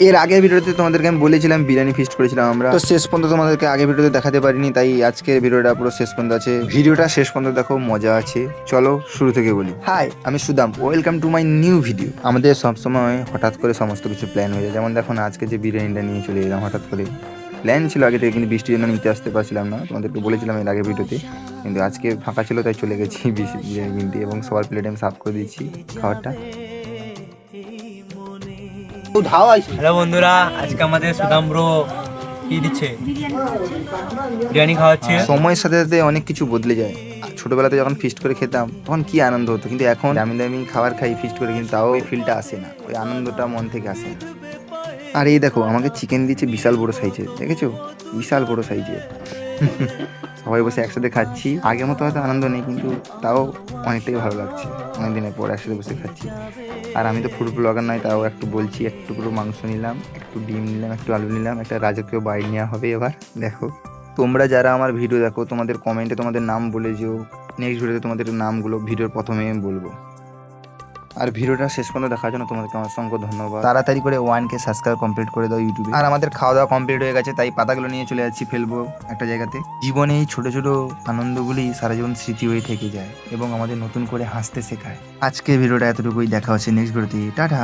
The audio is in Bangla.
এর আগের ভিডিওতে তোমাদেরকে আমি বলেছিলাম বিরিয়ানি ফিস্ট করেছিলাম আমরা, তো শেষ পর্যন্ত তোমাদেরকে আগের ভিডিওতে দেখাতে পারিনি, তাই আজকের ভিডিওটা পুরো শেষ পর্যন্ত আছে। ভিডিওটা শেষ পর্যন্ত দেখো, মজা আছে। চলো শুরু থেকে বলি। হাই, আমি Sudam, welcome to my new video. আমাদের সবসময় হঠাৎ করে সমস্ত কিছু প্ল্যান হয়ে যায়, যেমন দেখুন আজকে যে বিরিয়ানিটা নিয়ে চলে এলাম হঠাৎ করে। প্ল্যান ছিল আগে থেকে, কিন্তু বৃষ্টির জন্য নিতে আসতে পারছিলাম না, তোমাদেরকে বলেছিলাম এর আগের ভিডিওতে। কিন্তু আজকে ফাঁকা ছিল তাই চলে গেছি বিরিয়ানি কিনতে, এবং সবার প্লেটে আমি সার্ভ করে দিচ্ছি খাবারটা। হ্যালো বন্ধুরা, আজকে আমাদের সুদাম ব্রো কি দিচ্ছে? বিরিয়ানি খাওয়াচ্ছে। সময়ের সাথে সাথে অনেক কিছু বদলে যায়। ছোটবেলাতে যখন ফিস্ট করে খেতাম তখন কি আনন্দ হতো, কিন্তু এখন দামি দামি খাবার খাই ফিস্ট করে, কিন্তু তাও ওই ফিলটা আসে না, ওই আনন্দটা মন থেকে আসে না। আর এই দেখো আমাকে চিকেন দিচ্ছে বিশাল বড় সাইজের, দেখেছো? বিশাল বড় সাইজের। সবাই বসে একসাথে খাচ্ছি, আগের মতো হয়তো আনন্দ নেই, কিন্তু তাও অনেকটাই ভালো লাগছে। অনেকদিনের পর একসাথে বসে খাচ্ছি। আর আমি তো ফুড ব্লগার নয়, তাও একটু বলছি, একটু পুরো মাংস নিলাম, একটু ডিম নিলাম, একটু আলু নিলাম, একটা রাজকীয় বাইট নেওয়া হবে এবার। দেখো, তোমরা যারা আমার ভিডিও দেখো তোমাদের কমেন্টে তোমাদের নাম বলে যেও, নেক্সট ভিডিওতে তোমাদের নামগুলো ভিডিওর প্রথমে আমি বলবো। আর ভিডিওটা শেষ পর্যন্ত দেখার জন্য তোমাদেরকে অসংখ্য ধন্যবাদ। তাড়াতাড়ি করে 1K সাবস্ক্রাইব কমপ্লিট করে দাও ইউটিউবে। আর আমাদের খাওয়া দাওয়া কমপ্লিট হয়ে গেছে, তাই পাতাগুলো নিয়ে চলে যাচ্ছি, ফেলবো একটা জায়গাতে। জীবনে এই ছোট ছোট আনন্দগুলি সারা জীবন স্মৃতি হয়ে থেকে যায় এবং আমাদের নতুন করে হাসতে শেখায়। আজকের ভিডিওটা এতটুকুই, দেখা হচ্ছে নেক্সট ভিডিওতে। টাটা।